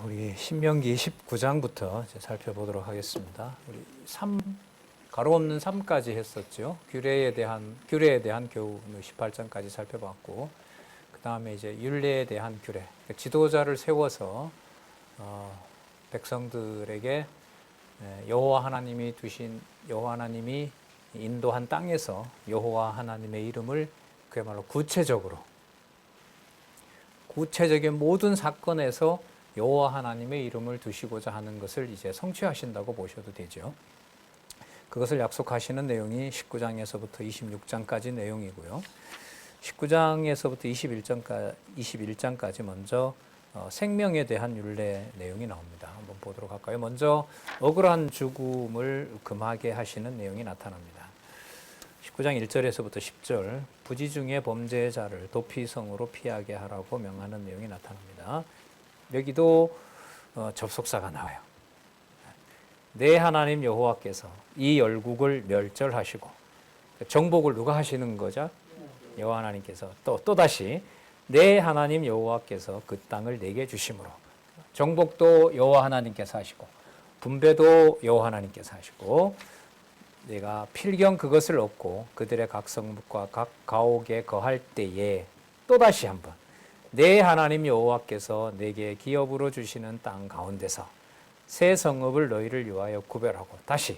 우리 신명기 19장부터 살펴보도록 하겠습니다. 우리 가로 없는 3까지 했었죠. 규례에 대한 교훈 18장까지 살펴봤고, 그 다음에 이제 율례에 대한 규례, 지도자를 세워서 백성들에게 여호와 하나님이 인도한 땅에서 여호와 하나님의 이름을 그야말로 구체적인 모든 사건에서 여호와 하나님의 이름을 두시고자 하는 것을 이제 성취하신다고 보셔도 되죠. 그것을 약속하시는 내용이 19장에서부터 26장까지 내용이고요. 19장에서부터 21장까지 먼저 생명에 대한 율례 내용이 나옵니다. 한번 보도록 할까요? 먼저 억울한 죽음을 금하게 하시는 내용이 나타납니다. 19장 1절에서부터 10절, 부지 중에 범죄자를 도피성으로 피하게 하라고 명하는 내용이 나타납니다. 여기도 접속사가 나와요. 내 하나님 여호와께서 이 열국을 멸절하시고, 정복을 누가 하시는 거죠? 여호와 하나님께서 또다시 내 하나님 여호와께서 그 땅을 내게 주심으로, 정복도 여호와 하나님께서 하시고 분배도 여호와 하나님께서 하시고, 내가 필경 그것을 얻고 그들의 각 성읍과 각 가옥에 거할 때에 또다시 한번 내 하나님 여호와께서 내게 기업으로 주시는 땅 가운데서 새 성읍을 너희를 위하여 구별하고, 다시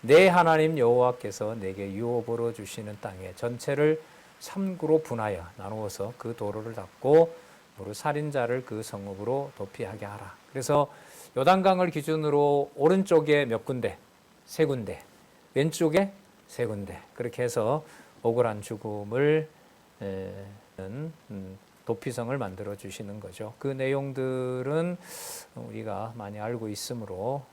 내 하나님 여호와께서 내게 유업으로 주시는 땅의 전체를 3구로 분하여 나누어서 그 도로를 닦고 무릇 살인자를 그 성읍으로 도피하게 하라. 그래서 요단강을 기준으로 오른쪽에 몇 군데? 3군데. 왼쪽에 3군데. 그렇게 해서 억울한 죽음을 도피성을 만들어 주시는 거죠. 그 내용들은 우리가 많이 알고 있으므로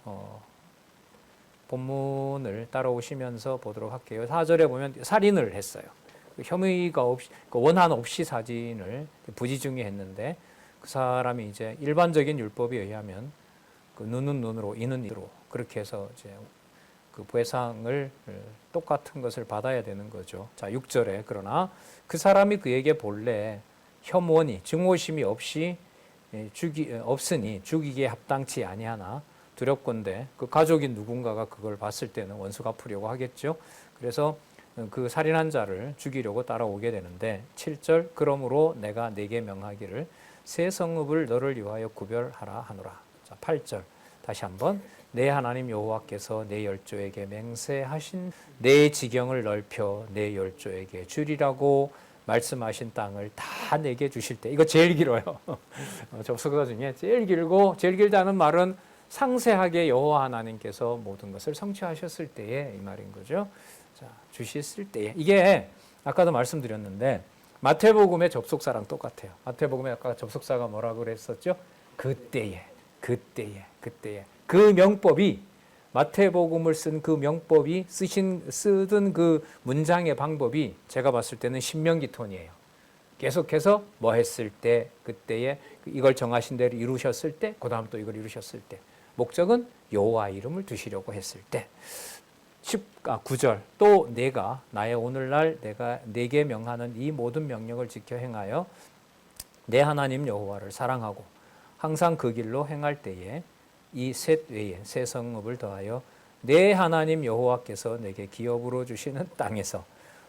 본문을 따라오시면서 보도록 할게요. 4절에 보면 살인을 했어요. 혐의가 없이, 원한 없이 사진을 부지중에 했는데, 그 사람이 이제 일반적인 율법에 의하면 그 눈은 눈으로, 이는 이로 그렇게 해서 이제 그 보상을 똑같은 것을 받아야 되는 거죠. 자, 6절에 그러나 그 사람이 그에게 본래 혐오니 증오심이 없으니 죽이기에 합당치 아니하나 두렵건대, 그 가족인 누군가가 그걸 봤을 때는 원수 갚으려고 하겠죠. 그래서 그 살인한 자를 죽이려고 따라오게 되는데, 7절 그러므로 내가 네게 명하기를 새 성읍을 너를 위하여 구별하라 하노라. 자, 8절 다시 한번 내 하나님 여호와께서 내 열조에게 맹세하신 내 지경을 넓혀 내 열조에게 주리라고 말씀하신 땅을 다 내게 주실 때, 이거 제일 길어요. 접속사 중에 제일 길고, 제일 길다는 말은 상세하게 여호와 하나님께서 모든 것을 성취하셨을 때에 이 말인 거죠. 자, 주셨을 때에, 이게 아까도 말씀드렸는데 마태복음의 접속사랑 똑같아요. 마태복음에 아까 접속사가 뭐라고 그랬었죠? 그때에. 그 명법이, 마태복음을 쓴 그 명법이 쓰던 그 문장의 방법이 제가 봤을 때는 신명기 톤이에요. 계속해서 뭐 했을 때, 그때에 이걸 정하신 대로 이루셨을 때, 그 다음 또 이걸 이루셨을 때, 목적은 여호와 이름을 두시려고 했을 때. 9절 또 내가 나의 오늘날 내가 네게 명하는 이 모든 명령을 지켜 행하여 내 하나님 여호와를 사랑하고 항상 그 길로 행할 때에 이 셋 외에 새 성읍을 더하여 내 하나님 여호와께서 내게 기업으로 주시는 땅에서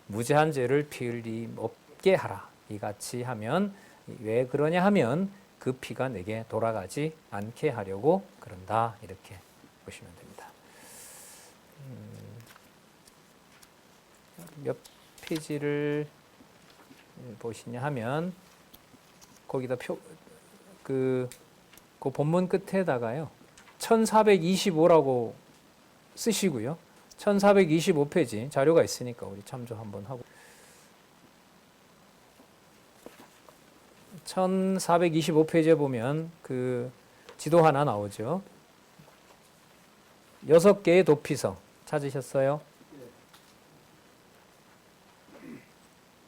무죄한 죄를 피 흘림 없게 하라. 이같이 하면, 왜 그러냐 하면 그 피가 내게 돌아가지 않게 하려고 그런다. 이렇게 보시면 됩니다. 몇 페이지를 보시냐 하면 거기다 그 본문 끝에다가요 1425라고 쓰시고요. 1425페이지 자료가 있으니까 우리 참조 한번 하고, 1425페이지에 보면 그 지도 하나 나오죠. 6개의 도피성 찾으셨어요?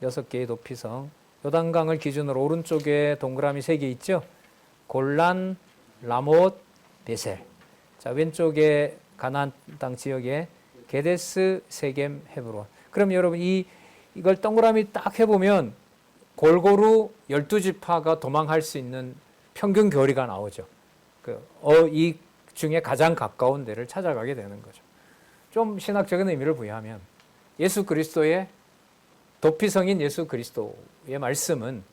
6개의 도피성. 요단강을 기준으로 오른쪽에 동그라미 3개 있죠? 골란, 라못, 베셀. 자, 왼쪽에 가나안 땅 지역에 게데스, 세겜, 헤브론. 그럼 여러분 이걸 동그라미 딱 해보면 골고루 12지파가 도망할 수 있는 평균 거리가 나오죠. 이 중에 가장 가까운 데를 찾아가게 되는 거죠. 좀 신학적인 의미를 부여하면 예수 그리스도의 도피성인 예수 그리스도의 말씀은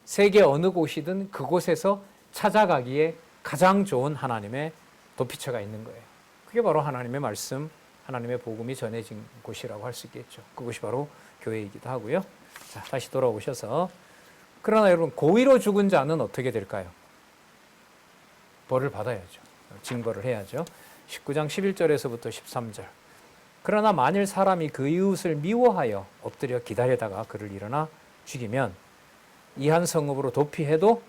세계 어느 곳이든 그곳에서 찾아가기에 가장 좋은 하나님의 도피처가 있는 거예요. 그게 바로 하나님의 말씀, 하나님의 복음이 전해진 곳이라고 할 수 있겠죠. 그곳이 바로 교회이기도 하고요. 자, 다시 돌아오셔서 그러나 여러분 고의로 죽은 자는 어떻게 될까요? 벌을 받아야죠. 징벌을 해야죠. 19장 11절에서부터 13절. 그러나 만일 사람이 그 이웃을 미워하여 엎드려 기다리다가 그를 일어나 죽이면 이 한 성읍으로 도피해도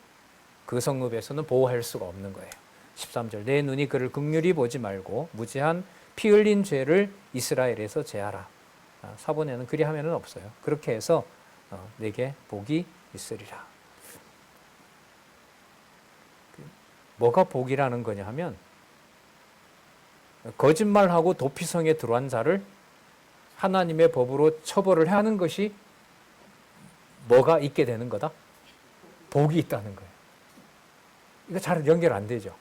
그 성읍에서는 보호할 수가 없는 거예요. 13절. 내 눈이 그를 긍휼히 보지 말고 무지한 피 흘린 죄를 이스라엘에서 제하라. 사본에는 그리하면은 없어요. 그렇게 해서 내게 복이 있으리라. 뭐가 복이라는 거냐 하면 거짓말하고 도피성에 들어간 자를 하나님의 법으로 처벌을 하는 것이 뭐가 있게 되는 거다? 복이 있다는 거예요. 이거 잘 연결 안 되죠.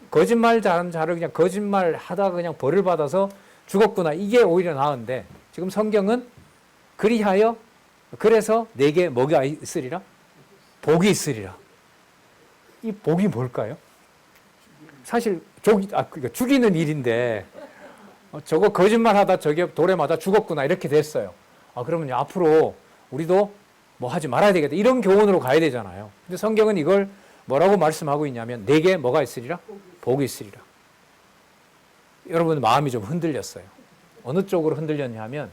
거짓말 잘하는 자를 그냥 거짓말 하다가 그냥 벌을 받아서 죽었구나. 이게 오히려 나은데 지금 성경은 그리하여 그래서 내게 뭐가 있으리라? 복이 있으리라. 이 복이 뭘까요? 사실 그러니까 죽이는 일인데 저거 거짓말하다 저게 돌에 맞아 죽었구나 이렇게 됐어요. 그러면 앞으로 우리도 뭐 하지 말아야 되겠다 이런 교훈으로 가야 되잖아요. 근데 성경은 이걸 뭐라고 말씀하고 있냐면 내게 뭐가 있으리라? 복이 있으리라. 여러분 마음이 좀 흔들렸어요. 어느 쪽으로 흔들렸냐면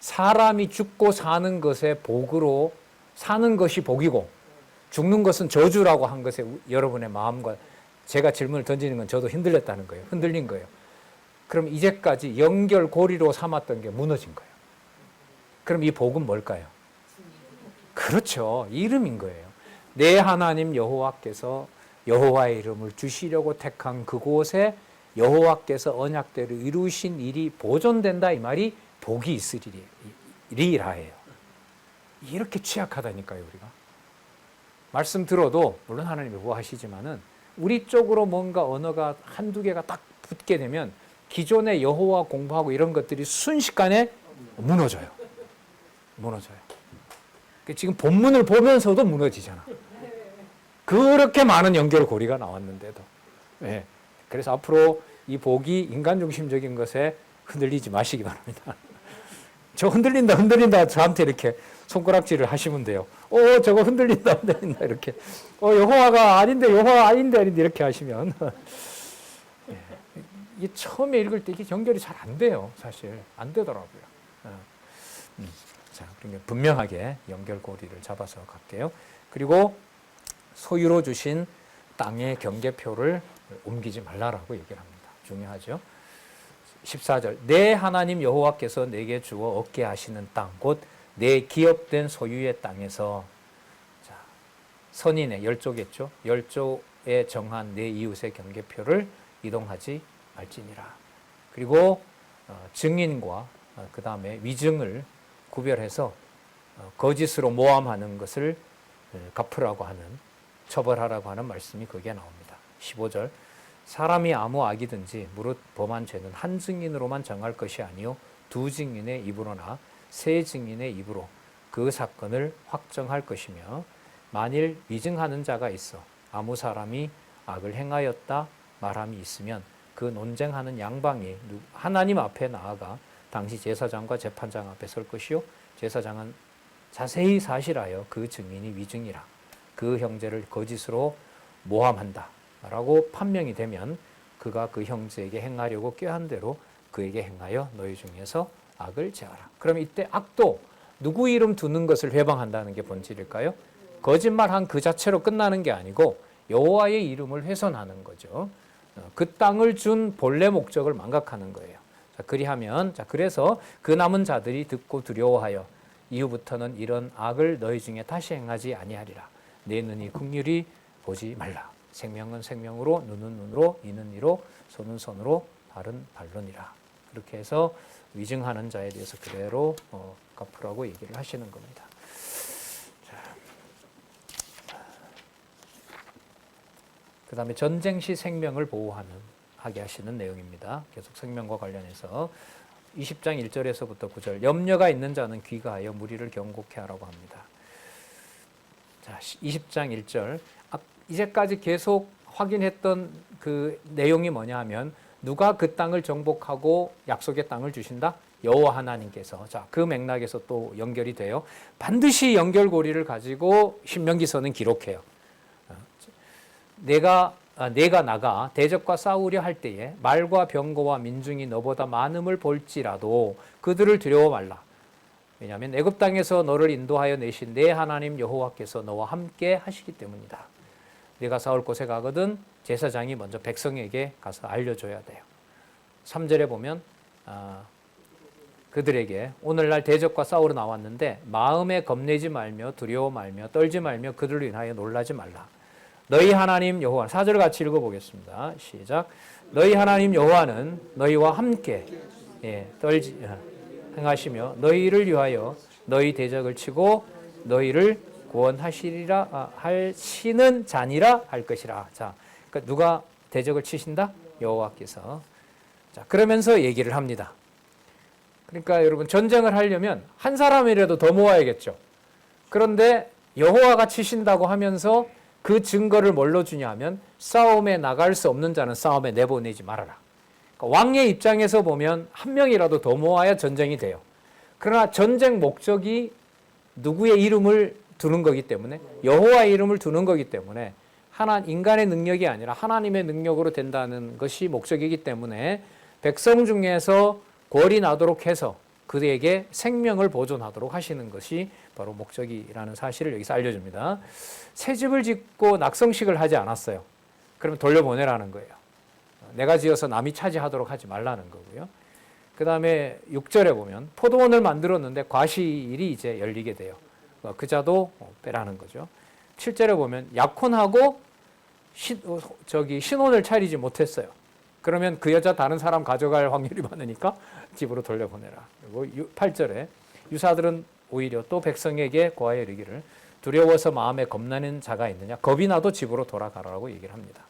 사람이 죽고 사는 것의 복으로 사는 것이 복이고 죽는 것은 저주라고 한 것에 여러분의 마음과 제가 질문을 던지는 건 저도 흔들렸다는 거예요. 흔들린 거예요. 그럼 이제까지 연결고리로 삼았던 게 무너진 거예요. 그럼 이 복은 뭘까요? 그렇죠. 이름인 거예요. 내 하나님 여호와께서 여호와의 이름을 주시려고 택한 그곳에 여호와께서 언약대로 이루신 일이 보존된다 이 말이 복이 있으리라예요. 이렇게 취약하다니까요, 우리가. 말씀 들어도 물론 하나님이 보호하시지만은 우리 쪽으로 뭔가 언어가 한두 개가 딱 붙게 되면 기존의 여호와 공부하고 이런 것들이 순식간에 무너져요. 지금 본문을 보면서도 무너지잖아. 그렇게 많은 연결고리가 나왔는데도. 네. 그래서 앞으로 이 복이 인간 중심적인 것에 흔들리지 마시기 바랍니다. 저 흔들린다 저한테 이렇게 손가락질을 하시면 돼요. 저거 흔들린다 이렇게. 여호와가 아닌데 이렇게 하시면 이게 처음에 읽을 때 이게 연결이 잘 안 돼요. 사실 안 되더라고요. 자, 그러니까 분명하게 연결고리를 잡아서 갈게요. 그리고 소유로 주신 땅의 경계표를 옮기지 말라라고 얘기를 합니다. 중요하죠. 14절. 내 하나님 여호와께서 내게 주어 얻게 하시는 땅 곧 내 기업된 소유의 땅에서 자, 선인의 열조겠죠. 열조에 정한 내 이웃의 경계표를 이동하지 말지니라. 그리고 증인과 그 다음에 위증을 구별해서 거짓으로 모함하는 것을 갚으라고 하는 처벌하라고 하는 말씀이 거기에 나옵니다. 15절. 사람이 아무 악이든지 무릇 범한 죄는 한 증인으로만 정할 것이 아니요 두 증인의 입으로나 세 증인의 입으로 그 사건을 확정할 것이며 만일 위증하는 자가 있어 아무 사람이 악을 행하였다 말함이 있으면 그 논쟁하는 양방이 하나님 앞에 나아가 당시 제사장과 재판장 앞에 설 것이요 제사장은 자세히 사실하여 그 증인이 위증이라 그 형제를 거짓으로 모함한다 라고 판명이 되면 그가 그 형제에게 행하려고 꾀한 대로 그에게 행하여 너희 중에서 악을 제하라. 그럼 이때 악도 누구 이름 두는 것을 회방한다는 게 본질일까요? 거짓말한 그 자체로 끝나는 게 아니고 여호와의 이름을 훼손하는 거죠. 그 땅을 준 본래 목적을 망각하는 거예요. 자, 그리하면 그래서 그 남은 자들이 듣고 두려워하여 이후부터는 이런 악을 너희 중에 다시 행하지 아니하리라. 내 눈이 긍휼히 보지 말라. 생명은 생명으로 눈은 눈으로 이는 이로 손은 손으로 발은 발론이라. 그렇게 해서 위증하는 자에 대해서 그대로 갚으라고 얘기를 하시는 겁니다. 자. 그 다음에 전쟁 시 생명을 하게 하시는 내용입니다. 계속 생명과 관련해서 20장 1절에서부터 9절 염려가 있는 자는 귀가하여 무리를 경고케 하라고 합니다. 자, 20장 1절 이제까지 계속 확인했던 그 내용이 뭐냐 하면 누가 그 땅을 정복하고 약속의 땅을 주신다? 여호와 하나님께서. 자, 그 맥락에서 또 연결이 돼요. 반드시 연결고리를 가지고 신명기서는 기록해요. 내가 나가 대적과 싸우려 할 때에 말과 병거와 민중이 너보다 많음을 볼지라도 그들을 두려워 말라. 왜냐하면 애굽 땅에서 너를 인도하여 내신 내 하나님 여호와께서 너와 함께 하시기 때문이다. 네가 싸울 곳에 가거든 제사장이 먼저 백성에게 가서 알려줘야 돼요. 3절에 보면 그들에게 오늘날 대적과 싸우러 나왔는데 마음에 겁내지 말며 두려워 말며 떨지 말며 그들로 인하여 놀라지 말라. 너희 하나님 여호와 4절 같이 읽어보겠습니다. 시작. 너희 하나님 여호와는 너희와 함께 행하시며 너희를 위하여 너희 대적을 치고 너희를 구원하시리라 하시는 자니라 할 것이라. 자, 그러니까 누가 대적을 치신다? 여호와께서. 자, 그러면서 얘기를 합니다. 그러니까 여러분 전쟁을 하려면 한 사람이라도 더 모아야겠죠. 그런데 여호와가 치신다고 하면서 그 증거를 뭘로 주냐 하면 싸움에 나갈 수 없는 자는 싸움에 내보내지 말아라. 그러니까 왕의 입장에서 보면 한 명이라도 더 모아야 전쟁이 돼요. 그러나 전쟁 목적이 누구의 이름을 두는 거기 때문에 여호와의 이름을 두는 거기 때문에 인간의 능력이 아니라 하나님의 능력으로 된다는 것이 목적이기 때문에 백성 중에서 궐이 나도록 해서 그에게 생명을 보존하도록 하시는 것이 바로 목적이라는 사실을 여기서 알려줍니다. 새 집을 짓고 낙성식을 하지 않았어요. 그러면 돌려보내라는 거예요. 내가 지어서 남이 차지하도록 하지 말라는 거고요. 그 다음에 6절에 보면 포도원을 만들었는데 과실이 이제 열리게 돼요. 그 자도 빼라는 거죠. 7절에 보면 약혼하고 신혼을 차리지 못했어요. 그러면 그 여자 다른 사람 가져갈 확률이 많으니까 집으로 돌려보내라. 그리고 8절에 유사들은 오히려 또 백성에게 고하여 이르기를 두려워서 마음에 겁나는 자가 있느냐 겁이 나도 집으로 돌아가라고 얘기를 합니다.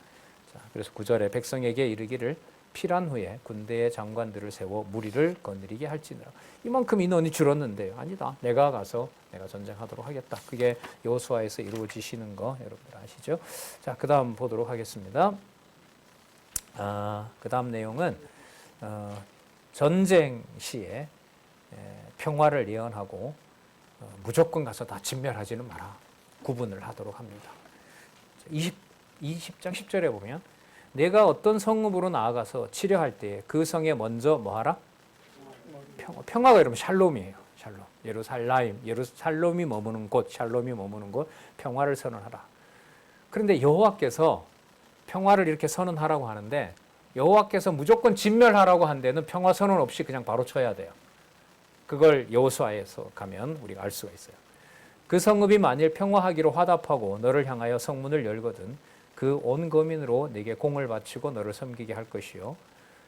자, 그래서 9절에 백성에게 이르기를 필한 후에 군대의 장관들을 세워 무리를 거느리게 할지니라. 이만큼 인원이 줄었는데요. 아니다. 내가 가서 내가 전쟁하도록 하겠다. 그게 여호수아에서 이루어지시는 거 여러분들 아시죠? 자, 그 다음 보도록 하겠습니다. 그 다음 내용은 전쟁 시에 평화를 예언하고 무조건 가서 다 진멸하지는 마라. 구분을 하도록 합니다. 20장 10절에 보면 내가 어떤 성읍으로 나아가서 치려할 때에 그 성에 먼저 뭐하라? 평화가 여러분 샬롬이에요. 샬롬. 예루살렘이 머무는 곳, 샬롬이 머무는 곳, 평화를 선언하라. 그런데 여호와께서 평화를 이렇게 선언하라고 하는데 여호와께서 무조건 진멸하라고 한 데는 평화 선언 없이 그냥 바로 쳐야 돼요. 그걸 여호수아에서 가면 우리가 알 수가 있어요. 그 성읍이 만일 평화하기로 화답하고 너를 향하여 성문을 열거든 그 온 거민으로 네게 공을 바치고 너를 섬기게 할 것이요.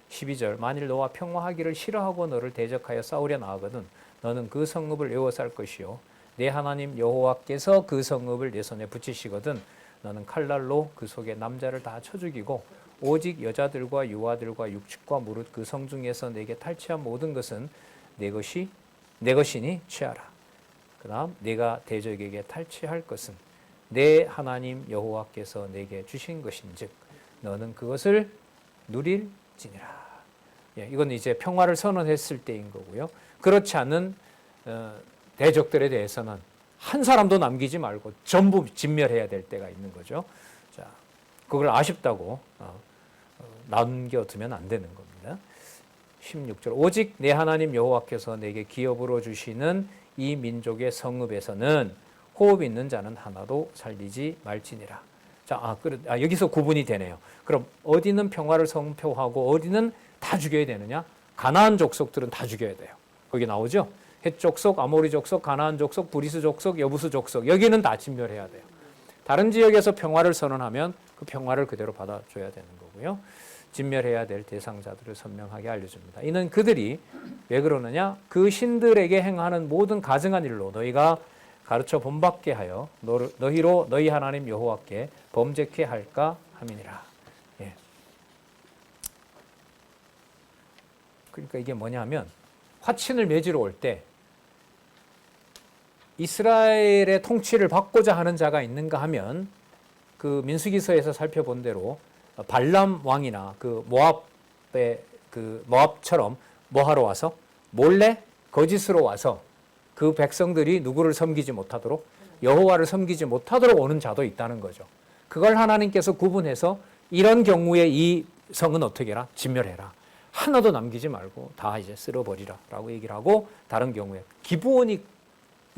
12절 만일 너와 평화하기를 싫어하고 너를 대적하여 싸우려 나가거든 너는 그 성읍을 에워쌀 것이요. 내 하나님 여호와께서 그 성읍을 내 손에 붙이시거든 너는 칼날로 그 속에 남자를 다 쳐 죽이고 오직 여자들과 유아들과 육축과 무릇 그 성 중에서 내게 탈취한 모든 것은 내 것이니 취하라. 그 다음 내가 대적에게 탈취할 것은 내 하나님 여호와께서 내게 주신 것인즉 너는 그것을 누릴지니라. 이건 이제 평화를 선언했을 때인 거고요. 그렇지 않은 대적들에 대해서는 한 사람도 남기지 말고 전부 진멸해야 될 때가 있는 거죠. 자, 그걸 아쉽다고 남겨두면 안 되는 겁니다. 16절 오직 내 하나님 여호와께서 내게 기업으로 주시는 이 민족의 성읍에서는 호흡 있는 자는 하나도 살리지 말지니라. 자, 여기서 구분이 되네요. 그럼 어디는 평화를 선포하고 어디는 다 죽여야 되느냐? 가나안 족속들은 다 죽여야 돼요. 거기 나오죠? 헷 족속, 아모리 족속, 가나안 족속, 브리스 족속, 여부스 족속 여기는 다 진멸해야 돼요. 다른 지역에서 평화를 선언하면 그 평화를 그대로 받아줘야 되는 거고요. 진멸해야 될 대상자들을 선명하게 알려줍니다. 이는 그들이 왜 그러느냐? 그 신들에게 행하는 모든 가증한 일로 너희가 가르쳐 본받게 하여 너희로 너희 하나님 여호와께 범죄케 할까 함이니라. 예. 그러니까 이게 뭐냐면 화친을 맺으러 올 때 이스라엘의 통치를 받고자 하는 자가 있는가 하면 그 민수기서에서 살펴본 대로 발람 왕이나 그 모압의 그 모압처럼 뭐하러 와서 몰래 거짓으로 와서 그 백성들이 누구를 섬기지 못하도록 여호와를 섬기지 못하도록 오는 자도 있다는 거죠. 그걸 하나님께서 구분해서 이런 경우에 이 성은 어떻게 해라? 진멸해라. 하나도 남기지 말고 다 이제 쓸어버리라 라고 얘기를 하고, 다른 경우에 기브온이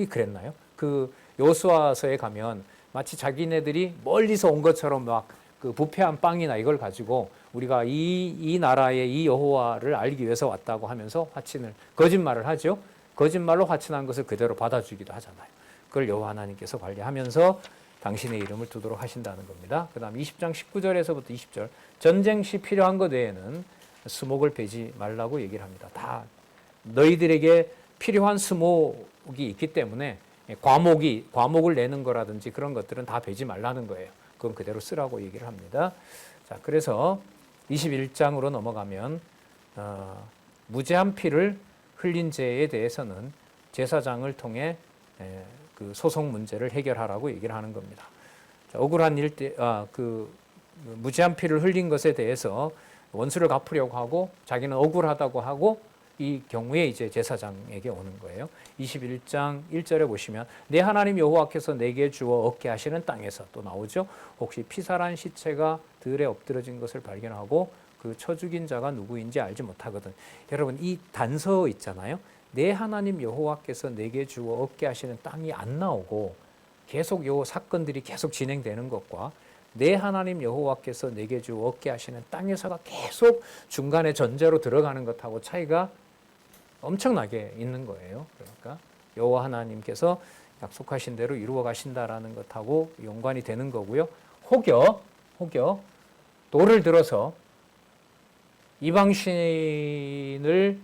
그랬나요? 그 여호수아서에 가면 마치 자기네들이 멀리서 온 것처럼 막 그 부패한 빵이나 이걸 가지고 우리가 이 나라의 이 여호와를 알기 위해서 왔다고 하면서 화친을 거짓말을 하죠. 거짓말로 화친한 것을 그대로 받아주기도 하잖아요. 그걸 여호와 하나님께서 관리하면서 당신의 이름을 두도록 하신다는 겁니다. 그 다음 20장 19절에서부터 20절, 전쟁 시 필요한 것 외에는 수목을 베지 말라고 얘기를 합니다. 다 너희들에게 필요한 수목이 있기 때문에 과목을 내는 거라든지 그런 것들은 다 베지 말라는 거예요. 그건 그대로 쓰라고 얘기를 합니다. 자, 그래서 21장으로 넘어가면 무죄한 피를 흘린 죄에 대해서는 제사장을 통해 그 소송 문제를 해결하라고 얘기를 하는 겁니다. 자, 억울한 일 때, 무죄한 피를 흘린 것에 대해서 원수를 갚으려고 하고 자기는 억울하다고 하고 이 경우에 이제 제사장에게 오는 거예요. 21장 1절에 보시면 내 하나님 여호와께서 내게 주어 얻게 하시는 땅에서 또 나오죠. 혹시 피살한 시체가 들에 엎드러진 것을 발견하고 그 쳐 죽인 자가 누구인지 알지 못하거든. 여러분 이 단서 있잖아요. 내 하나님 여호와께서 내게 주어 얻게 하시는 땅이 안 나오고 계속 요 사건들이 계속 진행되는 것과 내 하나님 여호와께서 내게 주어 얻게 하시는 땅에서가 계속 중간에 전제로 들어가는 것하고 차이가 엄청나게 있는 거예요. 그러니까 여호와 하나님께서 약속하신 대로 이루어 가신다라는 것하고 연관이 되는 거고요. 혹여 돌을 들어서 이방신을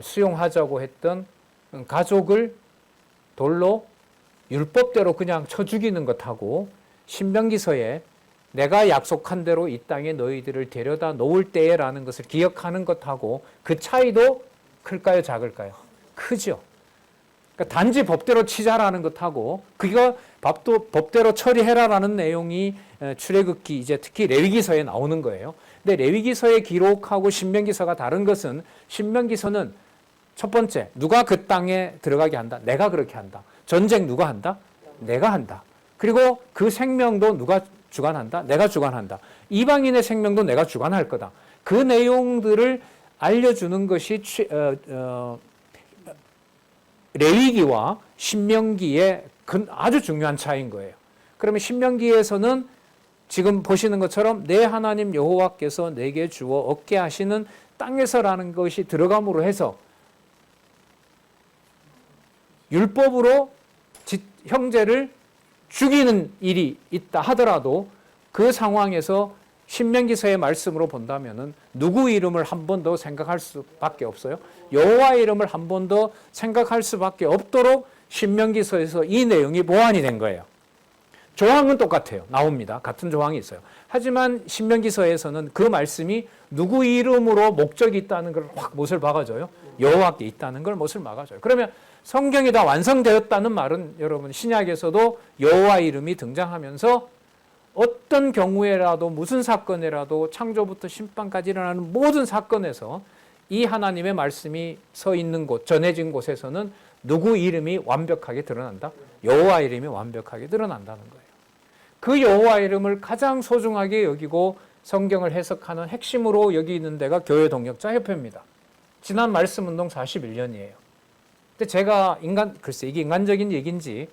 수용하자고 했던 가족을 돌로 율법대로 그냥 쳐 죽이는 것하고 신명기서에 내가 약속한 대로 이 땅에 너희들을 데려다 놓을 때에라는 것을 기억하는 것하고 그 차이도 클까요, 작을까요? 크죠. 그러니까 단지 법대로 치자라는 것하고 그거 법대로 처리해라라는 내용이 출애굽기 이제 특히 레위기서에 나오는 거예요. 근데 레위기서의 기록하고 신명기서가 다른 것은 신명기서는 첫 번째 누가 그 땅에 들어가게 한다? 내가 그렇게 한다. 전쟁 누가 한다? 내가 한다. 그리고 그 생명도 누가 주관한다? 내가 주관한다. 이방인의 생명도 내가 주관할 거다. 그 내용들을 알려주는 것이 레위기와 신명기의 아주 중요한 차이인 거예요. 그러면 신명기에서는 지금 보시는 것처럼 내 하나님 여호와께서 내게 주어 얻게 하시는 땅에서라는 것이 들어감으로 해서 율법으로 형제를 죽이는 일이 있다 하더라도 그 상황에서 신명기서의 말씀으로 본다면은 누구 이름을 한 번 더 생각할 수밖에 없어요. 여호와의 이름을 한 번 더 생각할 수밖에 없도록 신명기서에서 이 내용이 보완이 된 거예요. 조항은 똑같아요. 나옵니다. 같은 조항이 있어요. 하지만 신명기서에서는 그 말씀이 누구 이름으로 목적이 있다는 걸 확 못을 박아줘요. 여호와께 있다는 걸 못을 막아줘요. 그러면 성경이 다 완성되었다는 말은 여러분 신약에서도 여호와 이름이 등장하면서 어떤 경우에라도 무슨 사건이라도 창조부터 심판까지 일어나는 모든 사건에서 이 하나님의 말씀이 서 있는 곳, 전해진 곳에서는 누구 이름이 완벽하게 드러난다? 여호와 이름이 완벽하게 드러난다는 거예요. 그 여호와 이름을 가장 소중하게 여기고 성경을 해석하는 핵심으로 여기는 데가 교회 동역자 협회입니다. 지난 말씀 운동 41년이에요. 근데 제가 글쎄 이게 인간적인 얘기인지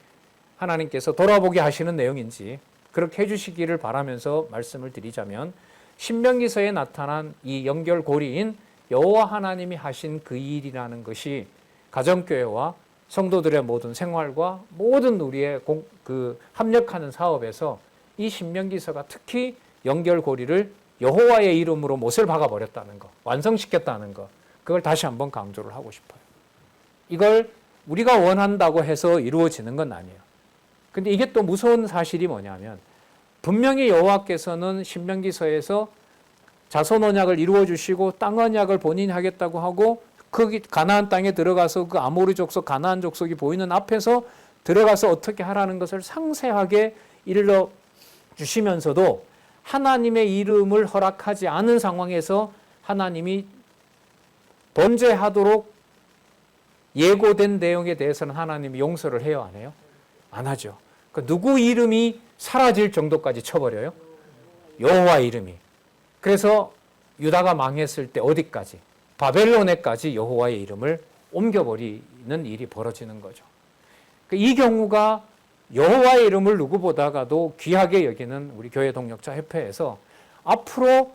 하나님께서 돌아보게 하시는 내용인지 그렇게 해주시기를 바라면서 말씀을 드리자면 신명기서에 나타난 이 연결고리인 여호와 하나님이 하신 그 일이라는 것이 가정교회와 성도들의 모든 생활과 모든 우리의 합력하는 사업에서 이 신명기서가 특히 연결고리를 여호와의 이름으로 못을 박아버렸다는 것, 완성시켰다는 것, 그걸 다시 한번 강조를 하고 싶어요. 이걸 우리가 원한다고 해서 이루어지는 건 아니에요. 근데 이게 또 무서운 사실이 뭐냐면 분명히 여호와께서는 신명기서에서 자손 언약을 이루어 주시고 땅 언약을 본인이 하겠다고 하고 거기 가나안 땅에 들어가서 그 아모리 족속 가나안 족속이 보이는 앞에서 들어가서 어떻게 하라는 것을 상세하게 일러 주시면서도 하나님의 이름을 허락하지 않은 상황에서 하나님이 번제하도록 예고된 내용에 대해서는 하나님이 용서를 해요, 안 해요? 안 하죠. 그러니까 누구 이름이 사라질 정도까지 쳐버려요? 여호와 이름이. 그래서 유다가 망했을 때 어디까지? 바벨론에까지 여호와의 이름을 옮겨버리는 일이 벌어지는 거죠. 이 경우가 여호와의 이름을 누구보다가도 귀하게 여기는 우리 교회 동력자 협회에서 앞으로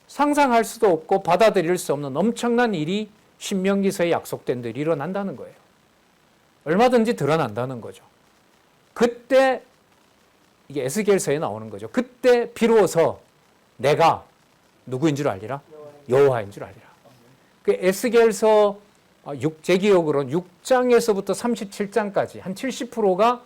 상상할 수도 없고 받아들일 수 없는 엄청난 일이 신명기서에 약속된 대로 일어난다는 거예요. 얼마든지 드러난다는 거죠. 그때 이게 에스겔서에 나오는 거죠. 그때 비로소 내가 누구인 줄 알리라? 여호와인 줄 알리라. 그 에스겔서 제 기억으로는 6장에서부터 37장까지 한 70%가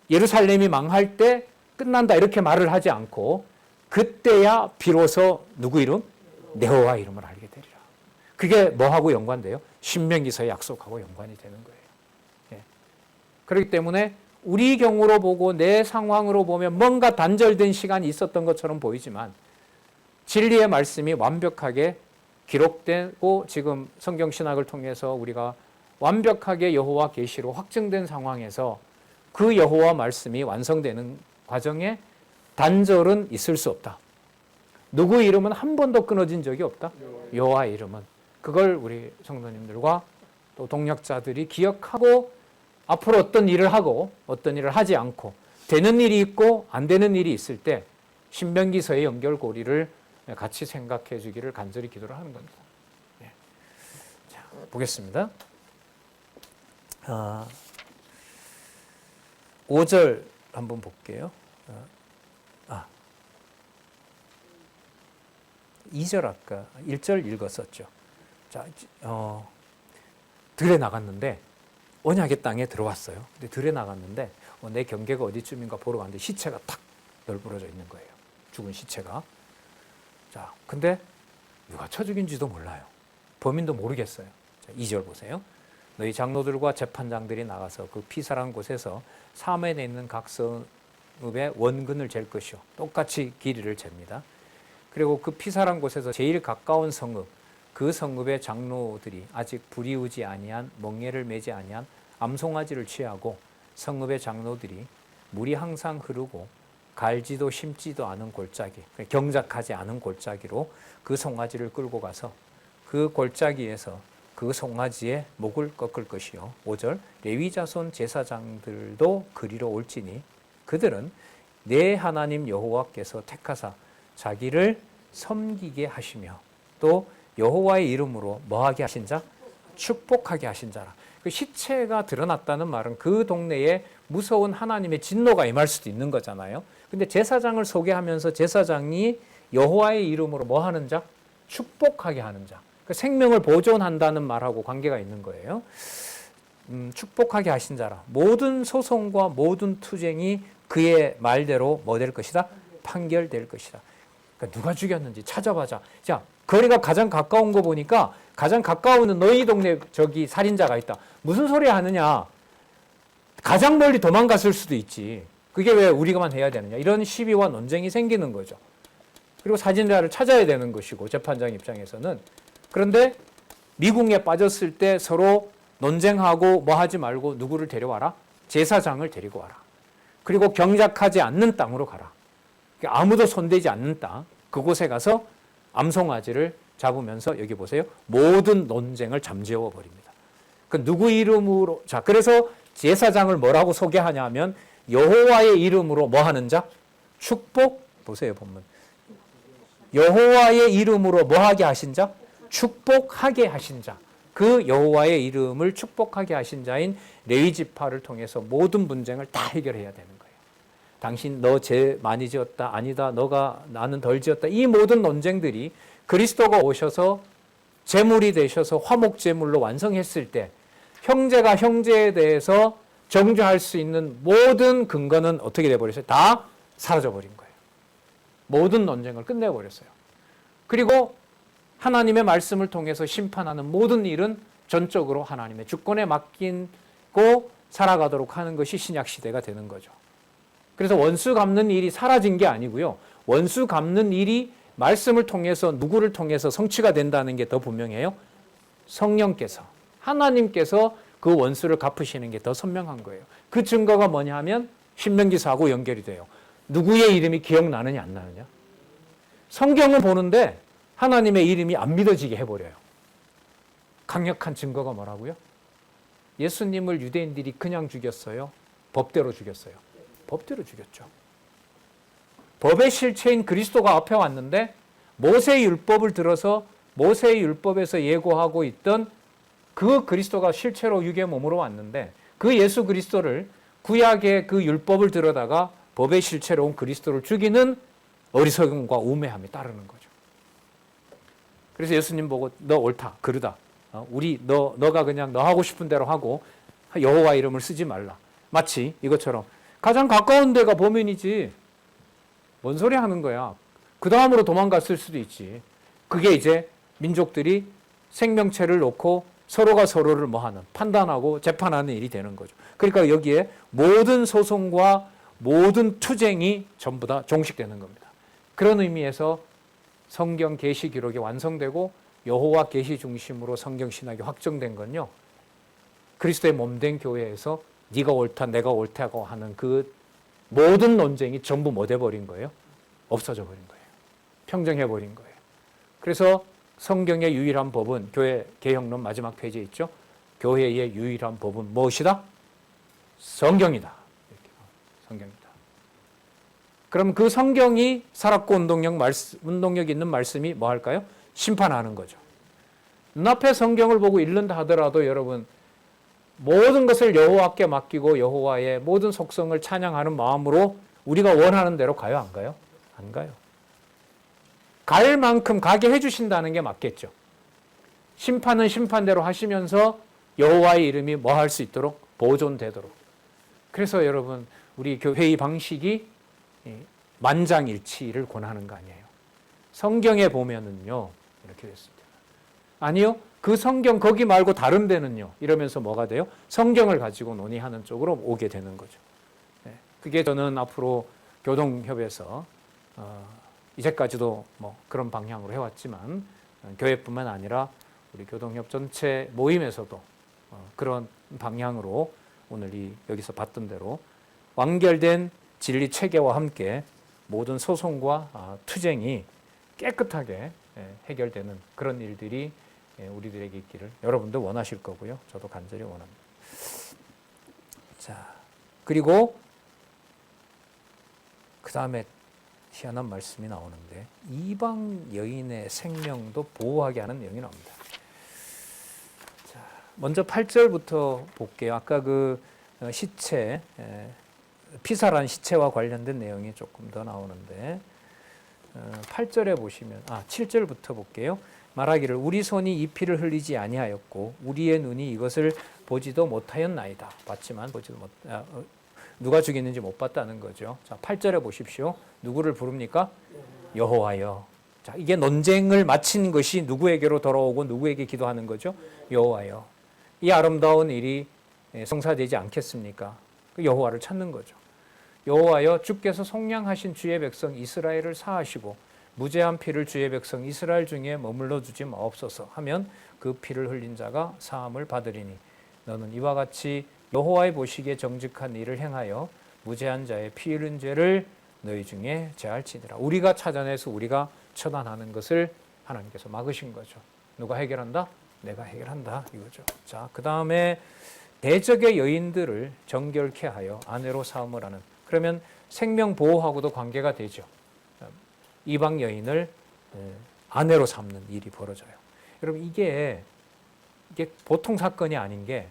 예루살렘이 망할 때 끝난다 이렇게 말을 하지 않고 그때야 비로소 누구 이름? 여호와 이름을 알게 되리라. 그게 뭐하고 연관돼요? 신명기서의 약속하고 연관이 되는 거예요. 예. 그렇기 때문에 우리 경우로 보고 내 상황으로 보면 뭔가 단절된 시간이 있었던 것처럼 보이지만 진리의 말씀이 완벽하게 기록되고 지금 성경 신학을 통해서 우리가 완벽하게 여호와 계시로 확증된 상황에서 그 여호와 말씀이 완성되는 과정에 단절은 있을 수 없다. 누구 이름은 한 번도 끊어진 적이 없다. 여호와 이름은. 그걸 우리 성도님들과 또 동력자들이 기억하고 앞으로 어떤 일을 하고 어떤 일을 하지 않고 되는 일이 있고 안 되는 일이 있을 때 신명기서의 연결고리를 같이 생각해 주기를 간절히 기도를 하는 겁니다. 네. 자, 보겠습니다. 5절 한번 볼게요. 2절 아까 1절 읽었었죠. 자, 들에 나갔는데 언약의 땅에 들어왔어요. 근데 들에 나갔는데 내 경계가 어디쯤인가 보러 갔는데 시체가 탁 널브러져 있는 거예요. 죽은 시체가. 자, 근데 누가 쳐 죽인지도 몰라요. 범인도 모르겠어요. 자, 2절 보세요. 너희 장로들과 재판장들이 나가서 그 피살한 곳에서 사면에 있는 각 성읍의 원근을 잴 것이요. 똑같이 길이를 잽니다. 그리고 그 피살한 곳에서 제일 가까운 성읍, 그 성읍의 장로들이 아직 불이우지 아니한 멍에를 매지 아니한 암송아지를 취하고 성읍의 장로들이 물이 항상 흐르고 갈지도 심지도 않은 골짜기, 경작하지 않은 골짜기로 그 송아지를 끌고 가서 그 골짜기에서 그 송아지의 목을 꺾을 것이요. 5절 레위 자손 제사장들도 그리로 올지니 그들은 내 하나님 여호와께서 택하사 자기를 섬기게 하시며 또 여호와의 이름으로 뭐하게 하신 자? 축복하게 하신 자라. 그 시체가 드러났다는 말은 그 동네에 무서운 하나님의 진노가 임할 수도 있는 거잖아요. 근데 제사장을 소개하면서 제사장이 여호와의 이름으로 뭐 하는 자? 축복하게 하는 자. 그 생명을 보존한다는 말하고 관계가 있는 거예요. 축복하게 하신 자라. 모든 소송과 모든 투쟁이 그의 말대로 뭐 될 것이다? 판결될 것이다. 그러니까 누가 죽였는지 찾아봐자. 자, 거리가 가장 가까운 거 보니까 가장 가까운 너희 동네 저기 살인자가 있다. 무슨 소리 하느냐? 가장 멀리 도망갔을 수도 있지. 그게 왜 우리가만 해야 되느냐? 이런 시비와 논쟁이 생기는 거죠. 그리고 사진자를 찾아야 되는 것이고 재판장 입장에서는. 그런데 미궁에 빠졌을 때 서로 논쟁하고 뭐 하지 말고 누구를 데려와라? 제사장을 데리고 와라. 그리고 경작하지 않는 땅으로 가라. 아무도 손대지 않는 땅. 그곳에 가서 암송아지를 잡으면서 여기 보세요. 모든 논쟁을 잠재워 버립니다. 그 누구 이름으로? 자, 그래서 제사장을 뭐라고 소개하냐면 여호와의 이름으로 뭐 하는 자? 축복. 보세요, 본문. 여호와의 이름으로 뭐 하게 하신 자? 축복하게 하신 자. 그 여호와의 이름을 축복하게 하신 자인 레위 지파를 통해서 모든 분쟁을 다 해결해야 되는 거예요. 당신 너 죄 많이 지었다. 아니다. 너가 나는 덜 지었다. 이 모든 논쟁들이 그리스도가 오셔서 제물이 되셔서 화목제물로 완성했을 때 형제가 형제에 대해서 정죄할 수 있는 모든 근거는 어떻게 돼버렸어요? 다 사라져버린 거예요. 모든 논쟁을 끝내버렸어요. 그리고 하나님의 말씀을 통해서 심판하는 모든 일은 전적으로 하나님의 주권에 맡기고 살아가도록 하는 것이 신약시대가 되는 거죠. 그래서 원수 갚는 일이 사라진 게 아니고요. 원수 갚는 일이 말씀을 통해서 누구를 통해서 성취가 된다는 게 더 분명해요. 성령께서, 하나님께서 그 원수를 갚으시는 게 더 선명한 거예요. 그 증거가 뭐냐 하면 신명기서하고 연결이 돼요. 누구의 이름이 기억나느냐 안 나느냐. 성경을 보는데 하나님의 이름이 안 믿어지게 해버려요. 강력한 증거가 뭐라고요? 예수님을 유대인들이 그냥 죽였어요? 법대로 죽였어요? 법대로 죽였죠. 법의 실체인 그리스도가 앞에 왔는데 모세의 율법을 들어서 모세의 율법에서 예고하고 있던 그 그리스도가 실체로 육의 몸으로 왔는데 그 예수 그리스도를 구약의 그 율법을 들여다가 법의 실체로 온 그리스도를 죽이는 어리석음과 우매함이 따르는 거죠. 그래서 예수님 보고 너 옳다, 그르다. 너가 그냥 너 하고 싶은 대로 하고 여호와 이름을 쓰지 말라. 마치 이것처럼 가장 가까운 데가 범인이지. 뭔 소리 하는 거야. 그 다음으로 도망갔을 수도 있지. 그게 이제 민족들이 생명체를 놓고 서로가 서로를 뭐하는 판단하고 재판하는 일이 되는 거죠. 그러니까 여기에 모든 소송과 모든 투쟁이 전부 다 종식되는 겁니다. 그런 의미에서 성경 계시 기록이 완성되고 여호와 계시 중심으로 성경 신학이 확정된 건요. 그리스도의 몸된 교회에서 네가 옳다 내가 옳다고 하는 그 모든 논쟁이 전부 못 해버린 거예요. 없어져 버린 거예요. 평정해 버린 거예요. 그래서 성경의 유일한 법은 교회 개혁론 마지막 페이지에 있죠. 교회의 유일한 법은 무엇이다? 성경이다. 이렇게. 성경이다. 그럼 그 성경이 살았고 운동력 있는 말씀이 뭐 할까요? 심판하는 거죠. 눈앞에 성경을 보고 읽는다 하더라도 여러분 모든 것을 여호와께 맡기고 여호와의 모든 속성을 찬양하는 마음으로 우리가 원하는 대로 가요? 안 가요? 안 가요. 갈 만큼 가게 해주신다는 게 맞겠죠. 심판은 심판대로 하시면서 여호와의 이름이 뭐 할 수 있도록 보존되도록. 그래서 여러분 우리 교회의 방식이 만장일치를 권하는 거 아니에요. 성경에 보면은요 이렇게 됐습니다. 아니요. 그 성경 거기 말고 다른 데는요. 이러면서 뭐가 돼요? 성경을 가지고 논의하는 쪽으로 오게 되는 거죠. 그게 저는 앞으로 교동협에서 이제까지도 뭐 그런 방향으로 해왔지만 교회뿐만 아니라 우리 교동협 전체 모임에서도 그런 방향으로 오늘 여기서 봤던 대로 완결된 진리 체계와 함께 모든 소송과 투쟁이 깨끗하게 해결되는 그런 일들이 우리들에게 있기를 여러분도 원하실 거고요. 저도 간절히 원합니다. 자, 그리고 그 다음에 희한한 말씀이 나오는데 이방 여인의 생명도 보호하게 하는 내용이 나옵니다. 자, 먼저 8절부터 볼게요. 아까 그 시체, 피살한 시체와 관련된 내용이 조금 더 나오는데 8절에 보시면 7절부터 볼게요. 말하기를 우리 손이 이 피를 흘리지 아니하였고 우리의 눈이 이것을 보지도 못하였나이다. 봤지만 보지도 못 누가 죽였는지 못 봤다는 거죠. 자, 8절에 보십시오. 누구를 부릅니까? 여호와여. 자, 이게 논쟁을 마친 것이 누구에게로 돌아오고 누구에게 기도하는 거죠? 여호와여. 이 아름다운 일이 성사되지 않겠습니까? 그 여호와를 찾는 거죠. 여호와여 주께서 속량하신 주의 백성 이스라엘을 사하시고 무죄한 피를 주의 백성 이스라엘 중에 머물러 두지 마옵소서 하면 그 피를 흘린 자가 사함을 받으리니 너는 이와 같이 여호와의 보시기에 정직한 일을 행하여 무죄한 자의 피 흘린 죄를 너희 중에 제할지니라. 우리가 찾아내서 우리가 처단하는 것을 하나님께서 막으신 거죠. 누가 해결한다? 내가 해결한다 이거죠. 자, 그 다음에 대적의 여인들을 정결케 하여 아내로 삼으라 하는. 그러면 생명 보호하고도 관계가 되죠. 이방 여인을 아내로 삼는 일이 벌어져요. 여러분 이게 보통 사건이 아닌 게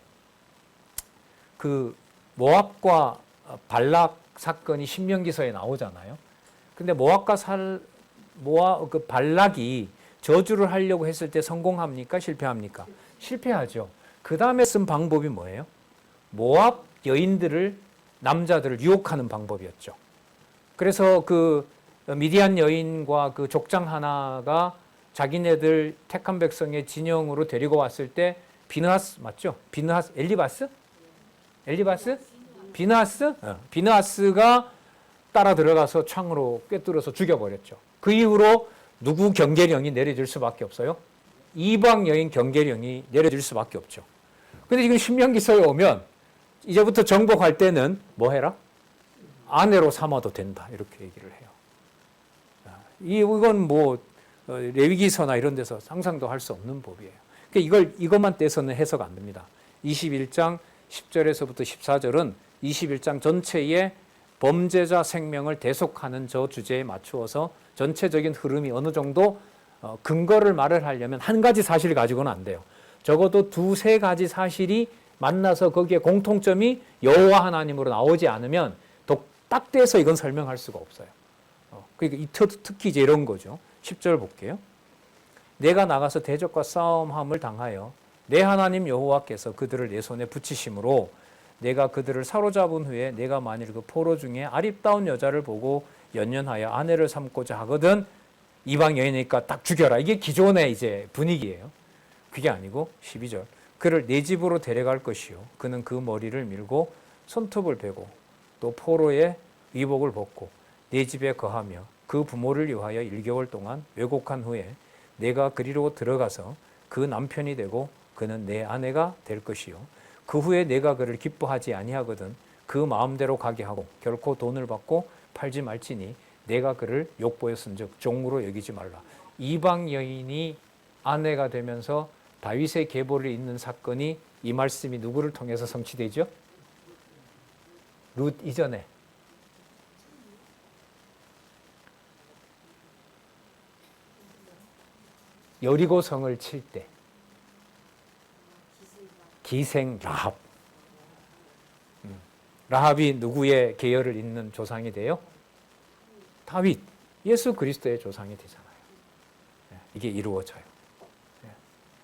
그 모압과 발락 사건이 신명기서에 나오잖아요. 근데 모압과 그 발락이 저주를 하려고 했을 때 성공합니까? 실패합니까? 실패하죠. 그 다음에 쓴 방법이 뭐예요? 모압 여인들을 남자들을 유혹하는 방법이었죠. 그래서 그 미디안 여인과 그 족장 하나가 자기네들 택한 백성의 진영으로 데리고 왔을 때 비느하스 맞죠? 비느하스 엘리바스? 엘리바스? 비느하스? 비느하스가 따라 들어가서 창으로 꿰뚫어서 죽여버렸죠. 그 이후로 누구 경계령이 내려질 수밖에 없어요? 이방 여인 경계령이 내려질 수밖에 없죠. 근데 지금 신명기서에 오면 이제부터 정복할 때는 뭐 해라? 아내로 삼아도 된다. 이렇게 얘기를 해요. 이건 뭐 레위기서나 이런 데서 상상도 할 수 없는 법이에요. 그러니까 이것만 떼서는 해석 안 됩니다. 21장 10절에서부터 14절은 21장 전체의 범죄자 생명을 대속하는 저 주제에 맞추어서 전체적인 흐름이 어느 정도 근거를 말을 하려면 한 가지 사실 가지고는 안 돼요. 적어도 두세 가지 사실이 만나서 거기에 공통점이 여호와 하나님으로 나오지 않으면 딱 떼서 이건 설명할 수가 없어요. 그러니까 특히 이제 이런 거죠. 10절 볼게요. 내가 나가서 대적과 싸움함을 당하여 내 하나님 여호와께서 그들을 내 손에 붙이심으로 내가 그들을 사로잡은 후에 내가 만일 그 포로 중에 아립다운 여자를 보고 연연하여 아내를 삼고자 하거든 이방 여인이니까 딱 죽여라. 이게 기존의 이제 분위기예요. 그게 아니고 12절. 그를 내 집으로 데려갈 것이요. 그는 그 머리를 밀고 손톱을 베고 또 포로의 위복을 벗고 내 집에 거하며 그 부모를 위하여 1개월 동안 왜곡한 후에 내가 그리로 들어가서 그 남편이 되고 그는 내 아내가 될 것이요. 그 후에 내가 그를 기뻐하지 아니하거든 그 마음대로 가게 하고 결코 돈을 받고 팔지 말지니 내가 그를 욕보였은즉 종으로 여기지 말라. 이방 여인이 아내가 되면서 다윗의 계보를 잇는 사건이 이 말씀이 누구를 통해서 성취되죠? 룻 이전에 여리고 성을 칠 때 기생 라합. 라합이 누구의 계열을 잇는 조상이 돼요? 다윗, 예수 그리스도의 조상이 되잖아요. 이게 이루어져요.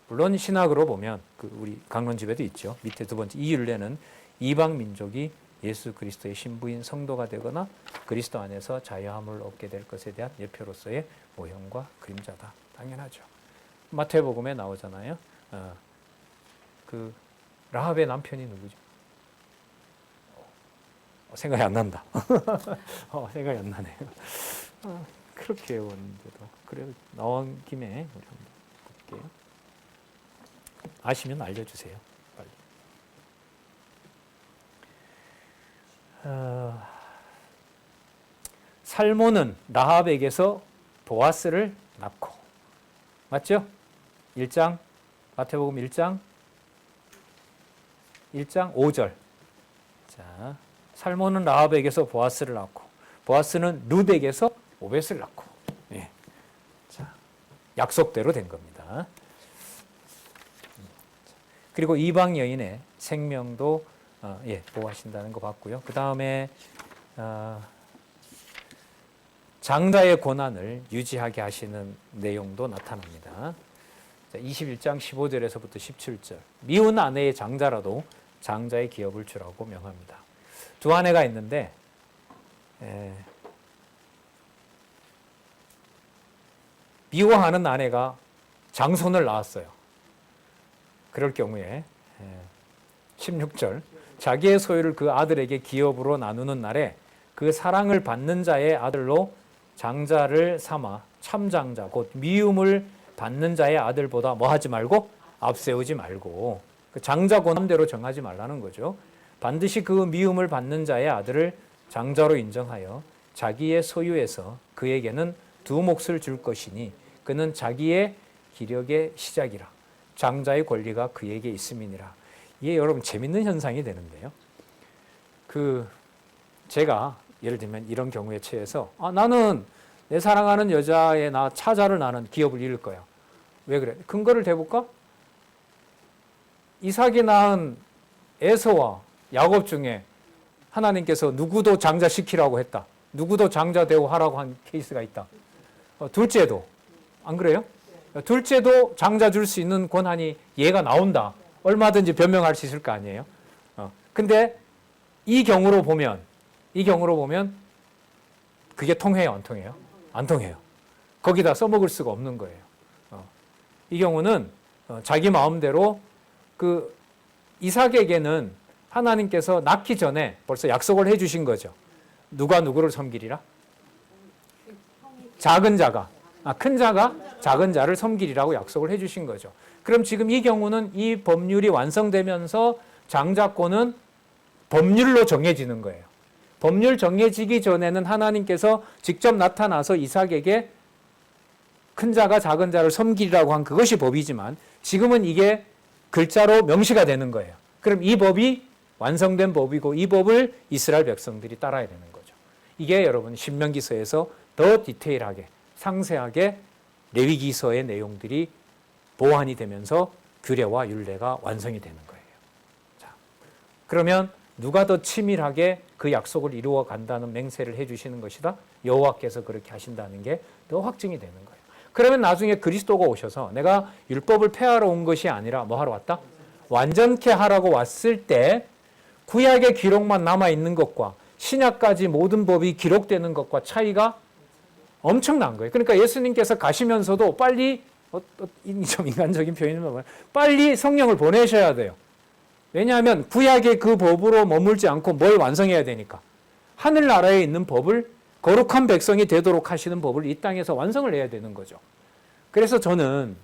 물론 신학으로 보면 우리 강론집에도 있죠. 밑에 두 번째 이 율례는 이방 민족이 예수 그리스도의 신부인 성도가 되거나 그리스도 안에서 자유함을 얻게 될 것에 대한 예표로서의 모형과 그림자다. 당연하죠. 마태복음에 나오잖아요. 그 라합의 남편이 누구죠? 생각이 안 난다. 생각이 안 나네요. 그렇게 외웠는데도 그래 나온 김에 우리 한번 볼게요. 아시면 알려주세요. 빨리. 살몬은 라합에게서 보아스를 낳고 맞죠? 1장 마태복음 1장 5절. 자, 살몬은 라합에게서 보아스를 낳고 보아스는 룻에게서 오벳을 낳고. 예. 자, 약속대로 된 겁니다. 그리고 이방 여인의 생명도 보호하신다는 거 봤고요. 그 다음에 장자의 권한을 유지하게 하시는 내용도 나타납니다. 21장 15절에서부터 17절. 미운 아내의 장자라도 장자의 기업을 주라고 명합니다. 두 아내가 있는데 미워하는 아내가 장손을 낳았어요. 그럴 경우에 16절 자기의 소유를 그 아들에게 기업으로 나누는 날에 그 사랑을 받는 자의 아들로 장자를 삼아 참장자 곧 미움을 받는 자의 아들보다 뭐 하지 말고 앞세우지 말고 그 장자 권함대로 정하지 말라는 거죠. 반드시 그 미움을 받는 자의 아들을 장자로 인정하여 자기의 소유에서 그에게는 두 몫을 줄 것이니 그는 자기의 기력의 시작이라 장자의 권리가 그에게 있음이니라. 이게 여러분 재밌는 현상이 되는데요. 제가 예를 들면 이런 경우에 처해서 나는 내 사랑하는 여자의 차자를 나는 기업을 잃을 거야. 왜 그래? 근거를 대볼까? 이삭이 낳은 에서와 야곱 중에 하나님께서 누구도 장자시키라고 했다. 누구도 장자 대우하라고 한 케이스가 있다. 둘째도 안 그래요? 둘째도 장자 줄 수 있는 권한이 얘가 나온다. 얼마든지 변명할 수 있을 거 아니에요. 근데 이 경우로 보면 그게 통해요, 안 통해요? 안 통해요. 거기다 써먹을 수가 없는 거예요. 이 경우는 자기 마음대로 그 이삭에게는 하나님께서 낳기 전에 벌써 약속을 해주신 거죠. 누가 누구를 섬기리라? 작은 자가, 큰 자가 작은 자를 섬기리라고 약속을 해주신 거죠. 그럼 지금 이 경우는 이 법률이 완성되면서 장자권은 법률로 정해지는 거예요. 법률 정해지기 전에는 하나님께서 직접 나타나서 이삭에게 큰 자가 작은 자를 섬기리라고 한 그것이 법이지만 지금은 이게 글자로 명시가 되는 거예요. 그럼 이 법이 완성된 법이고 이 법을 이스라엘 백성들이 따라야 되는 거죠. 이게 여러분 신명기서에서 더 디테일하게 상세하게 레위기서의 내용들이 보완이 되면서 규례와 율례가 완성이 되는 거예요. 자, 그러면 누가 더 치밀하게 그 약속을 이루어 간다는 맹세를 해주시는 것이다? 여호와께서 그렇게 하신다는 게 더 확증이 되는 거예요. 그러면 나중에 그리스도가 오셔서 내가 율법을 폐하러 온 것이 아니라 뭐 하러 왔다? 완전케 하라고 왔을 때 구약의 기록만 남아있는 것과 신약까지 모든 법이 기록되는 것과 차이가 엄청난 거예요. 그러니까 예수님께서 가시면서도 빨리 좀 인간적인 표현이면 빨리 성령을 보내셔야 돼요. 왜냐하면 구약의 그 법으로 머물지 않고 뭘 완성해야 되니까. 하늘나라에 있는 법을 거룩한 백성이 되도록 하시는 법을 이 땅에서 완성을 해야 되는 거죠. 그래서 저는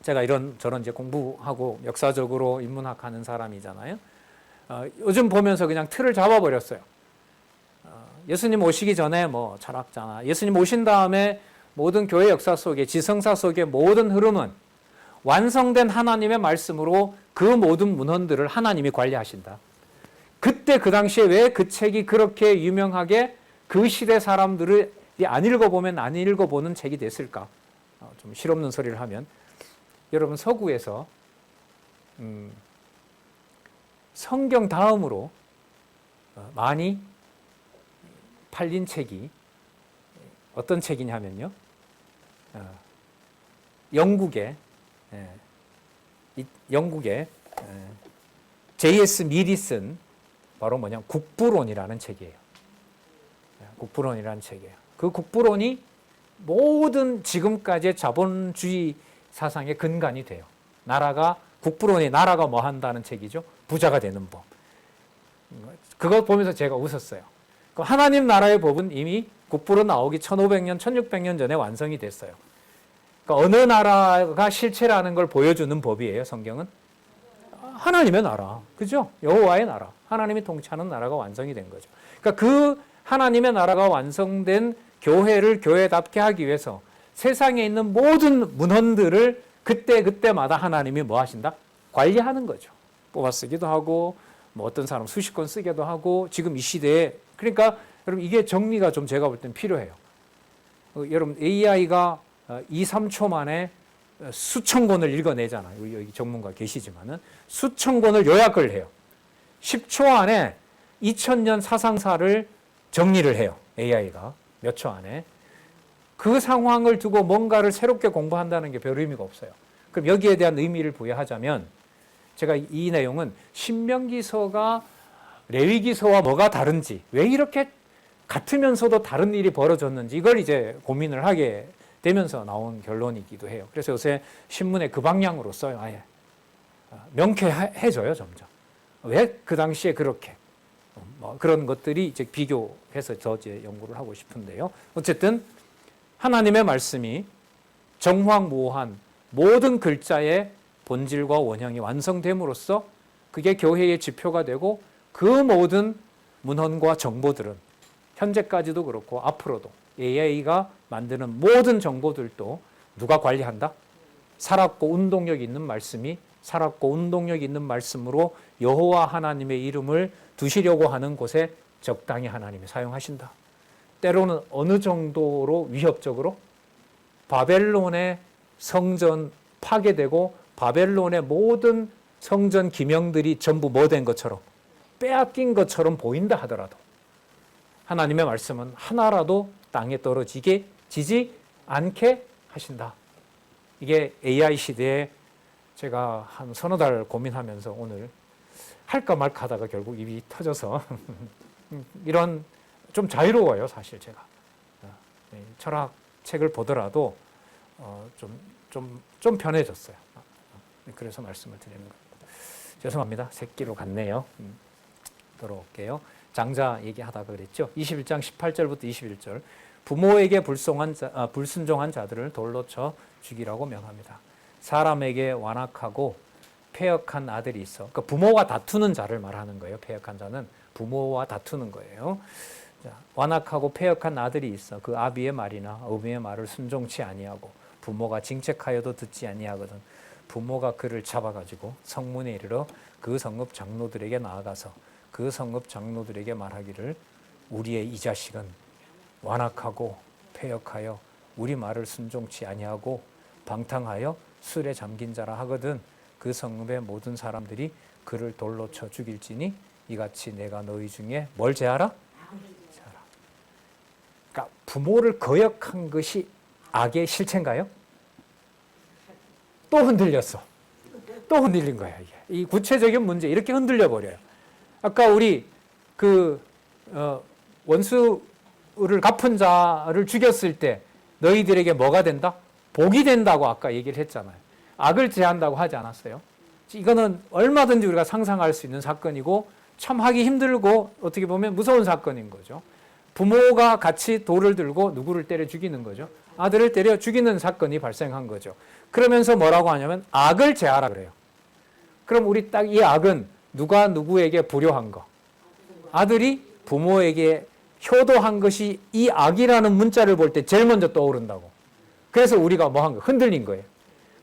제가 저런 이제 공부하고 역사적으로 인문학 하는 사람이잖아요. 요즘 보면서 그냥 틀을 잡아버렸어요. 예수님 오시기 전에 뭐 철학자나 예수님 오신 다음에 모든 교회 역사 속에 지성사 속의 모든 흐름은 완성된 하나님의 말씀으로 그 모든 문헌들을 하나님이 관리하신다. 그때 그 당시에 왜 그 책이 그렇게 유명하게 그 시대 사람들이 안 읽어보면 안 읽어보는 책이 됐을까? 좀 실없는 소리를 하면 여러분 서구에서 성경 다음으로 많이 팔린 책이 어떤 책이냐면요. 영국의 J.S. 밀이 쓴 바로 뭐냐 국부론이라는 책이에요. 국부론이라는 책이에요. 그 국부론이 모든 지금까지의 자본주의 사상의 근간이 돼요. 국부론이 나라가 뭐 한다는 책이죠. 부자가 되는 법. 그거 보면서 제가 웃었어요. 하나님 나라의 법은 이미 국부론 나오기 1500년, 1600년 전에 완성이 됐어요. 그러니까 어느 나라가 실체라는 걸 보여주는 법이에요, 성경은. 하나님의 나라, 그죠? 여호와의 나라, 하나님이 통치하는 나라가 완성이 된 거죠. 그러니까 그 하나님의 나라가 완성된 교회를 교회답게 하기 위해서 세상에 있는 모든 문헌들을 그때마다 하나님이 뭐 하신다? 관리하는 거죠. 뽑아 쓰기도 하고 뭐 어떤 사람 수십 권 쓰기도 하고 지금 이 시대에 그러니까 여러분 이게 정리가 좀 제가 볼 땐 필요해요. 여러분 AI가 2, 3초 만에 수천 권을 읽어내잖아요. 여기 전문가 계시지만은 수천 권을 요약을 해요. 10초 안에 2000년 사상사를 정리를 해요. AI가 몇 초 안에. 그 상황을 두고 뭔가를 새롭게 공부한다는 게 별 의미가 없어요. 그럼 여기에 대한 의미를 부여하자면 제가 이 내용은 신명기서가 레위기서와 뭐가 다른지 왜 이렇게 같으면서도 다른 일이 벌어졌는지 이걸 이제 고민을 하게 되면서 나온 결론이기도 해요. 그래서 요새 신문에 그 방향으로 써요. 아예 명쾌해져요, 점점. 왜 그 당시에 그렇게 뭐 그런 것들이 이제 비교해서 더 이제 연구를 하고 싶은데요. 어쨌든 하나님의 말씀이 정황무오한 모든 글자의 본질과 원형이 완성됨으로써 그게 교회의 지표가 되고 그 모든 문헌과 정보들은 현재까지도 그렇고 앞으로도 AI가 만드는 모든 정보들도 누가 관리한다? 살았고 운동력 있는 말씀이 살았고 운동력 있는 말씀으로 여호와 하나님의 이름을 두시려고 하는 곳에 적당히 하나님이 사용하신다. 때로는 어느 정도로 위협적으로 바벨론의 성전 파괴되고 바벨론의 모든 성전 기명들이 전부 뭐 된 것처럼 빼앗긴 것처럼 보인다 하더라도 하나님의 말씀은 하나라도 땅에 떨어지지 않게 하신다. 이게 AI 시대에 제가 한 서너 달 고민하면서 오늘 할까 말까 하다가 결국 입이 터져서 이런 좀 자유로워요, 사실 제가. 철학 책을 보더라도 좀 편해졌어요. 그래서 말씀을 드리는 겁니다. 죄송합니다. 새끼로 갔네요. 돌아올게요. 장자 얘기하다가 그랬죠. 21장 18절부터 21절. 부모에게 불순종한 자들을 돌로 쳐 죽이라고 명합니다. 사람에게 완악하고 패역한 아들이 있어. 그러니까 부모와 다투는 자를 말하는 거예요. 패역한 자는 부모와 다투는 거예요. 자, 완악하고 패역한 아들이 있어. 그 아비의 말이나 어미의 말을 순종치 아니하고 부모가 징책하여도 듣지 아니하거든. 부모가 그를 잡아가지고 성문에 이르러 그 성읍 장로들에게 나아가서 그 성읍 장로들에게 말하기를 우리의 이 자식은 완악하고 패역하여 우리 말을 순종치 아니하고 방탕하여 술에 잠긴 자라 하거든. 그 성읍의 모든 사람들이 그를 돌로 쳐 죽일지니 이같이 내가 너희 중에 뭘 제하라? 제하라. 그러니까 부모를 거역한 것이 악의 실체인가요? 또 흔들렸어. 또 흔들린 거야, 이게. 이 구체적인 문제 이렇게 흔들려 버려요. 아까 우리 원수를 갚은 자를 죽였을 때 너희들에게 뭐가 된다? 복이 된다고 아까 얘기를 했잖아요. 악을 제한다고 하지 않았어요? 이거는 얼마든지 우리가 상상할 수 있는 사건이고 참 하기 힘들고 어떻게 보면 무서운 사건인 거죠. 부모가 같이 돌을 들고 누구를 때려 죽이는 거죠. 아들을 때려 죽이는 사건이 발생한 거죠. 그러면서 뭐라고 하냐면 악을 제하라 그래요. 그럼 우리 딱 이 악은 누가 누구에게 불효한 거? 아들이 부모에게 효도한 것이 이 악이라는 문자를 볼 때 제일 먼저 떠오른다고. 그래서 우리가 뭐 한 거? 흔들린 거예요.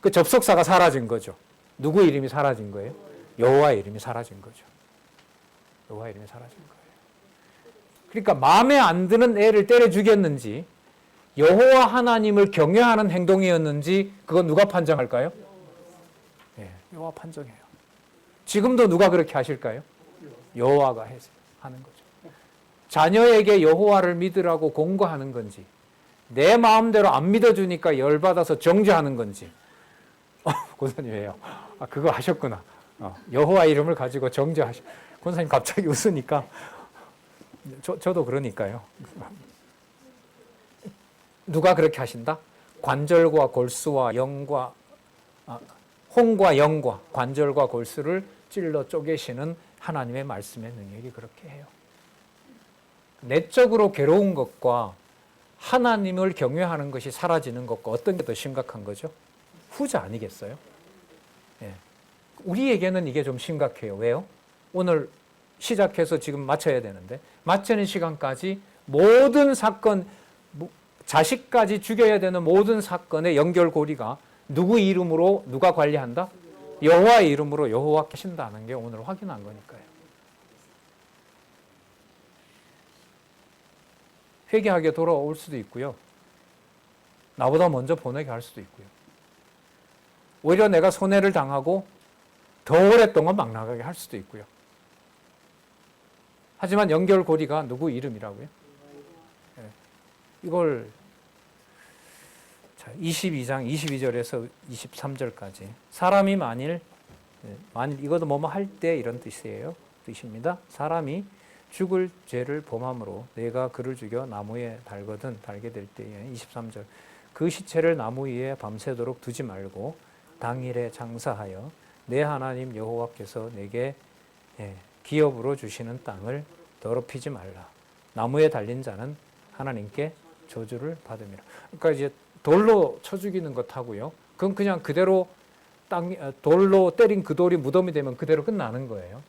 그 접속사가 사라진 거죠. 누구 이름이 사라진 거예요? 여호와의 이름이 사라진 거죠. 여호와의 이름이 사라진 거예요. 그러니까 마음에 안 드는 애를 때려 죽였는지 여호와 하나님을 경외하는 행동이었는지 그건 누가 판정할까요? 네, 여호와 판정해요. 지금도 누가 그렇게 하실까요? 여호와가 하는 거죠. 자녀에게 여호와를 믿으라고 공고하는 건지 내 마음대로 안 믿어주니까 열받아서 정죄하는 건지. 권사님이에요. 그거 하셨구나. 여호와 이름을 가지고 정죄하시. 권사님 갑자기 웃으니까 저도 그러니까요. 누가 그렇게 하신다? 관절과 골수와 홍과 영과 관절과 골수를 찔러 쪼개시는 하나님의 말씀의 능력이 그렇게 해요. 내적으로 괴로운 것과 하나님을 경외하는 것이 사라지는 것과 어떤 게 더 심각한 거죠? 후자 아니겠어요? 예. 우리에게는 이게 좀 심각해요. 왜요? 오늘 시작해서 지금 마쳐야 되는데 마치는 시간까지 모든 사건, 자식까지 죽여야 되는 모든 사건의 연결고리가 누구 이름으로 누가 관리한다? 여호와의 이름으로 여호와 계신다는 게 오늘 확인한 거니까요. 회개하게 돌아올 수도 있고요. 나보다 먼저 보내게 할 수도 있고요. 오히려 내가 손해를 당하고 더 오랫동안 막 나가게 할 수도 있고요. 하지만 연결고리가 누구 이름이라고요? 네. 이걸 22장 22절에서 23절까지 사람이 만일 이것도 뭐뭐 할 때 이런 뜻입니다. 사람이 죽을 죄를 범함으로 내가 그를 죽여 나무에 달게 될 때에 23절 그 시체를 나무 위에 밤새도록 두지 말고 당일에 장사하여 내 하나님 여호와께서 내게 기업으로 주시는 땅을 더럽히지 말라. 나무에 달린 자는 하나님께 저주를 받음이라. 그러니까 이제 돌로 쳐 죽이는 것하고요. 그건 그냥 그대로 돌로 때린 그 돌이 무덤이 되면 그대로 끝나는 거예요.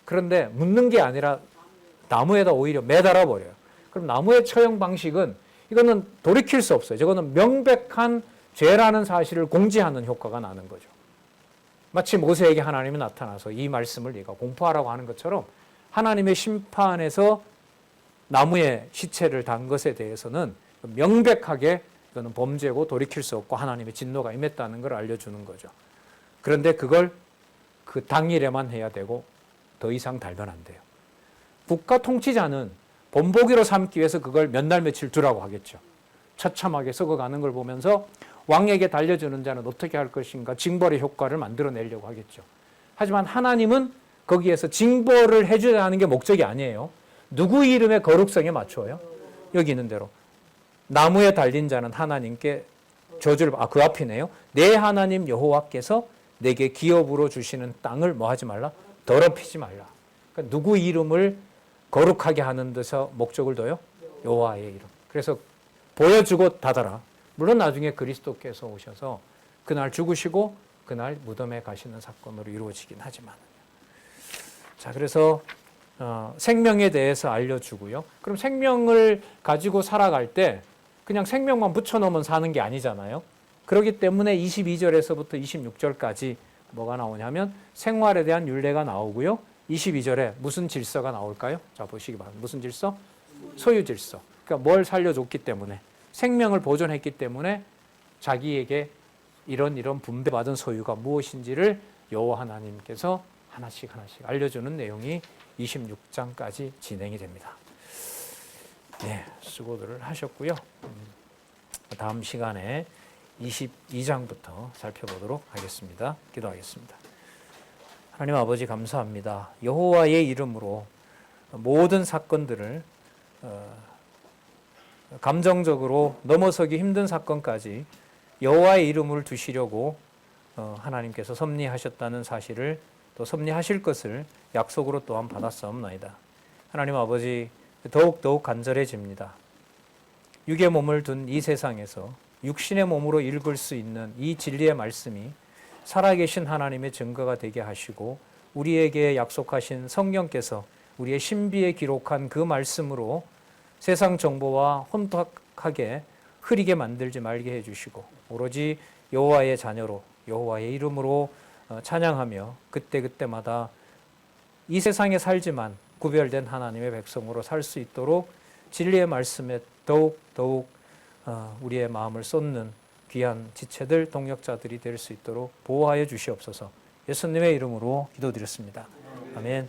그런데 묻는 게 아니라 나무에다 오히려 매달아 버려요. 그럼 나무의 처형 방식은 이거는 돌이킬 수 없어요. 저거는 명백한 죄라는 사실을 공지하는 효과가 나는 거죠. 마치 모세에게 하나님이 나타나서 이 말씀을 네가 공포하라고 하는 것처럼 하나님의 심판에서 나무에 시체를 단 것에 대해서는 명백하게 이거는 범죄고 돌이킬 수 없고 하나님의 진노가 임했다는 걸 알려주는 거죠. 그런데 그걸 그 당일에만 해야 되고 더 이상 달면 안 돼요. 국가 통치자는 본보기로 삼기 위해서 그걸 몇 날 며칠 두라고 하겠죠. 처참하게 썩어가는 걸 보면서 왕에게 달려주는 자는 어떻게 할 것인가 징벌의 효과를 만들어내려고 하겠죠. 하지만 하나님은 거기에서 징벌을 해주려 하는 게 목적이 아니에요. 누구 이름의 거룩성에 맞춰요? 여기 있는 대로. 나무에 달린 자는 하나님께 저주를, 그 앞이네요. 내 하나님 여호와께서 내게 기업으로 주시는 땅을 뭐 하지 말라? 더럽히지 말라. 그러니까 누구 이름을 거룩하게 하는 데서 목적을 둬요? 여호와의 이름. 그래서 보여주고 닫아라. 물론 나중에 그리스도께서 오셔서 그날 죽으시고 그날 무덤에 가시는 사건으로 이루어지긴 하지만. 자, 그래서 생명에 대해서 알려주고요. 그럼 생명을 가지고 살아갈 때 그냥 생명만 붙여놓으면 사는 게 아니잖아요. 그렇기 때문에 22절에서부터 26절까지 뭐가 나오냐면 생활에 대한 율례가 나오고요. 22절에 무슨 질서가 나올까요? 자, 보시기 바랍니다. 무슨 질서? 소유 질서. 그러니까 뭘 살려줬기 때문에, 생명을 보존했기 때문에 자기에게 이런 분배받은 소유가 무엇인지를 여호와 하나님께서 하나씩 알려주는 내용이 26장까지 진행이 됩니다. 네, 수고들을 하셨고요. 다음 시간에 22장부터 살펴보도록 하겠습니다. 기도하겠습니다. 하나님 아버지 감사합니다. 여호와의 이름으로 모든 사건들을 감정적으로 넘어서기 힘든 사건까지 여호와의 이름을 두시려고 하나님께서 섭리하셨다는 사실을, 또 섭리하실 것을 약속으로 또한 받았사옵나이다. 하나님 아버지, 더욱 간절해집니다. 육의 몸을 둔 이 세상에서 육신의 몸으로 읽을 수 있는 이 진리의 말씀이 살아계신 하나님의 증거가 되게 하시고, 우리에게 약속하신 성령께서 우리의 신비에 기록한 그 말씀으로 세상 정보와 혼탁하게 흐리게 만들지 말게 해주시고, 오로지 여호와의 자녀로 여호와의 이름으로 찬양하며 그때그때마다 이 세상에 살지만 구별된 하나님의 백성으로 살 수 있도록 진리의 말씀에 더욱 우리의 마음을 쏟는 귀한 지체들, 동역자들이 될 수 있도록 보호하여 주시옵소서. 예수님의 이름으로 기도드렸습니다. 아멘.